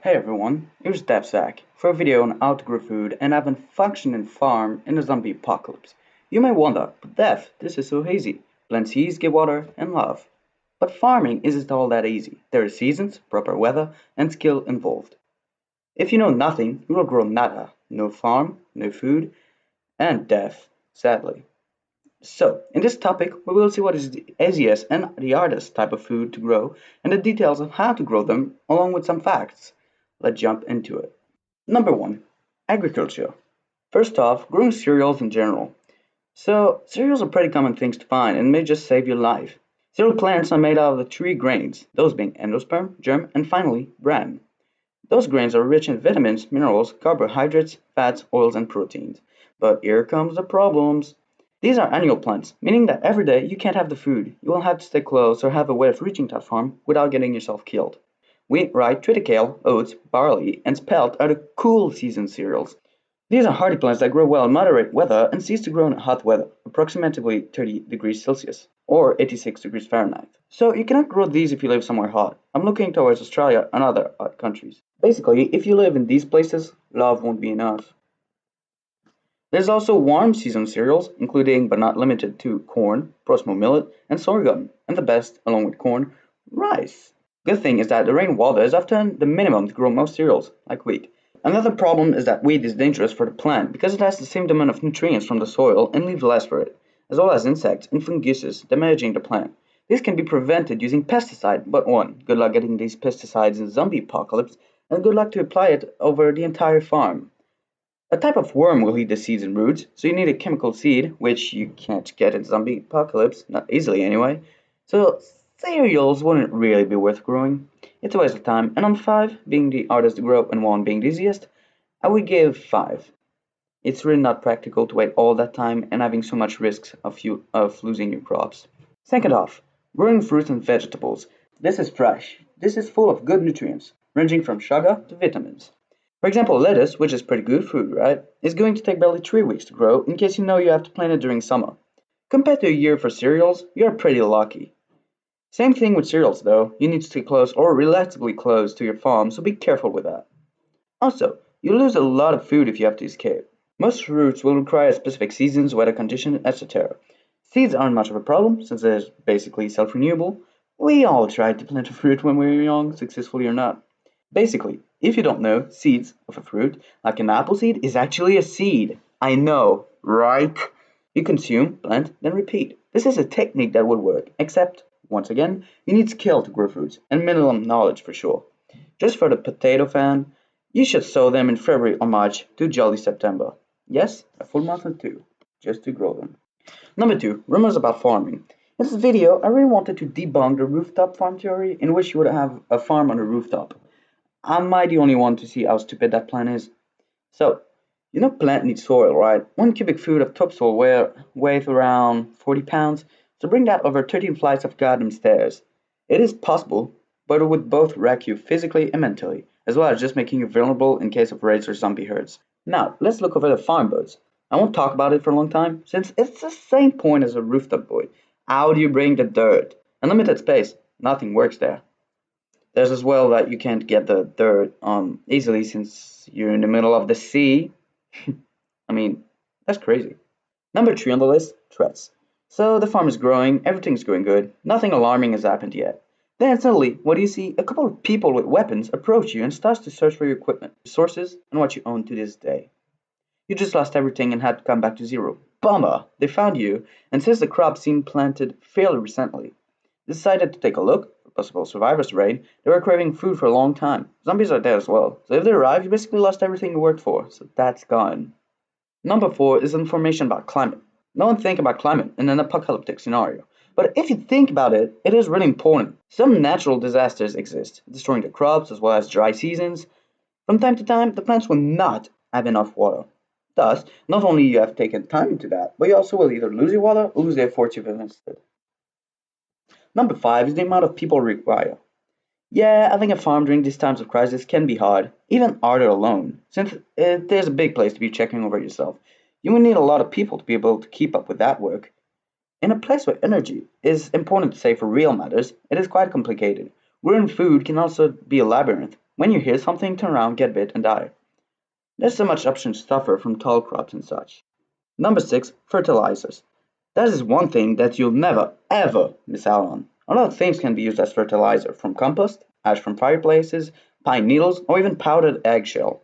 Hey everyone, here's DevZack for a video on how to grow food and have a functioning farm in a zombie apocalypse. You may wonder, but Dev, this is so easy. Plant seeds, give water, and love. But farming isn't all that easy. There are seasons, proper weather, and skill involved. If you know nothing, you will grow nada. No farm, no food, and death, sadly. So, in this topic, we will see what is the easiest and the hardest type of food to grow and the details of how to grow them, along with some facts. Let's jump into it. Number 1. Agriculture. First off, growing cereals in general. So, cereals are pretty common things to find and may just save your life. Cereal plants are made out of the three grains, those being endosperm, germ, and finally, bran. Those grains are rich in vitamins, minerals, carbohydrates, fats, oils, and proteins. But here comes the problems. These are annual plants, meaning that every day you can't have the food. You will have to stay close or have a way of reaching that farm without getting yourself killed. Wheat, rye, triticale, oats, barley, and spelt are the cool season cereals. These are hardy plants that grow well in moderate weather and cease to grow in hot weather, approximately 30 degrees Celsius or 86 degrees Fahrenheit. So you cannot grow these if you live somewhere hot. I'm looking towards Australia and other hot countries. Basically, if you live in these places, love won't be enough. There's also warm season cereals, including but not limited to corn, Prosmo millet, and sorghum, and the best, along with corn, rice. Good thing is that the rainwater is often the minimum to grow most cereals, like wheat. Another problem is that wheat is dangerous for the plant because it has the same amount of nutrients from the soil and leaves less for it, as well as insects and funguses damaging the plant. This can be prevented using pesticide, but one, good luck getting these pesticides in zombie apocalypse, and good luck to apply it over the entire farm. A type of worm will eat the seeds and roots, so you need a chemical seed, which you can't get in zombie apocalypse, not easily anyway. So cereals wouldn't really be worth growing. It's a waste of time, and on 5 being the hardest to grow and 1 being the easiest, I would give 5. It's really not practical to wait all that time and having so much risks of losing your crops. Second off, growing fruits and vegetables. This is fresh. This is full of good nutrients, ranging from sugar to vitamins. For example, lettuce, which is pretty good food, right, is going to take barely 3 weeks to grow in case you know you have to plant it during summer. Compared to a year for cereals, you're pretty lucky. Same thing with cereals though, you need to stay close or relatively close to your farm, so be careful with that. Also, you lose a lot of food if you have to escape. Most fruits will require specific seasons, weather conditions, etc. Seeds aren't much of a problem since they're basically self-renewable. We all tried to plant a fruit when we were young, successfully or not. Basically, if you don't know, seeds of a fruit, like an apple seed, is actually a seed. I know, right? You consume, plant, then repeat. This is a technique that would work, except, once again, you need skill to grow fruits, and minimum knowledge for sure. Just for the potato fan, you should sow them in February or March to jolly September. Yes, a full month or two, just to grow them. Number 2, rumors about farming. In this video, I really wanted to debunk the rooftop farm theory in which you would have a farm on a rooftop. Am I the only one to see how stupid that plan is? So, you know plant needs soil, right? 1 cubic foot of topsoil weighs around 40 pounds, so bring that over 13 flights of goddamn stairs. It is possible, but it would both wreck you physically and mentally, as well as just making you vulnerable in case of raids or zombie herds. Now, let's look over the farm boats. I won't talk about it for a long time, since it's the same point as a rooftop boat. How do you bring the dirt? Unlimited space, nothing works there. There's as well that you can't get the dirt easily since you're in the middle of the sea. I mean, that's crazy. Number 3 on the list, threats. So the farm is growing, everything's going good, nothing alarming has happened yet. Then suddenly, what do you see? A couple of people with weapons approach you and starts to search for your equipment, resources, and what you own to this day. You just lost everything and had to come back to zero. Bummer! They found you, and since the crop seemed planted fairly recently, decided to take a look for possible survivors raid. They were craving food for a long time. Zombies are dead as well, so if they arrive, you basically lost everything you worked for, so that's gone. Number 4 is information about climate. No one think about climate in an apocalyptic scenario, but if you think about it, it is really important. Some natural disasters exist, destroying the crops as well as dry seasons. From time to time, the plants will not have enough water. Thus, not only you have taken time into that, but you also will either lose your water or lose the efforts you've invested. Number 5 is the amount of people required. Yeah, having a farm during these times of crisis can be hard, even harder alone, since there's a big place to be checking over yourself. You will need a lot of people to be able to keep up with that work. In a place where energy is important to say for real matters, it is quite complicated. Growing food can also be a labyrinth. When you hear something, turn around, get bit, and die. There's so much options to suffer from tall crops and such. Number 6, fertilizers. That is one thing that you'll never, ever miss out on. A lot of things can be used as fertilizer, from compost, ash from fireplaces, pine needles, or even powdered eggshell.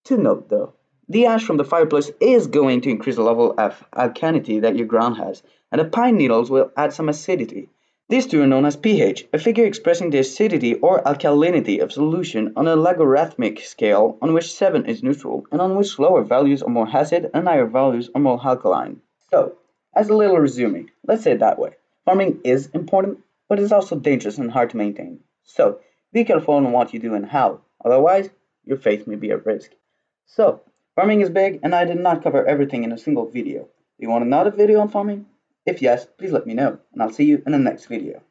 To note though, the ash from the fireplace is going to increase the level of alkalinity that your ground has, and the pine needles will add some acidity. These two are known as pH, a figure expressing the acidity or alkalinity of solution on a logarithmic scale on which 7 is neutral, and on which lower values are more acid and higher values are more alkaline. So, as a little resuming, let's say it that way. Farming is important, but it's also dangerous and hard to maintain. So, be careful on what you do and how, otherwise, your faith may be at risk. So, farming is big, and I did not cover everything in a single video. Do you want another video on farming? If yes, please let me know, and I'll see you in the next video.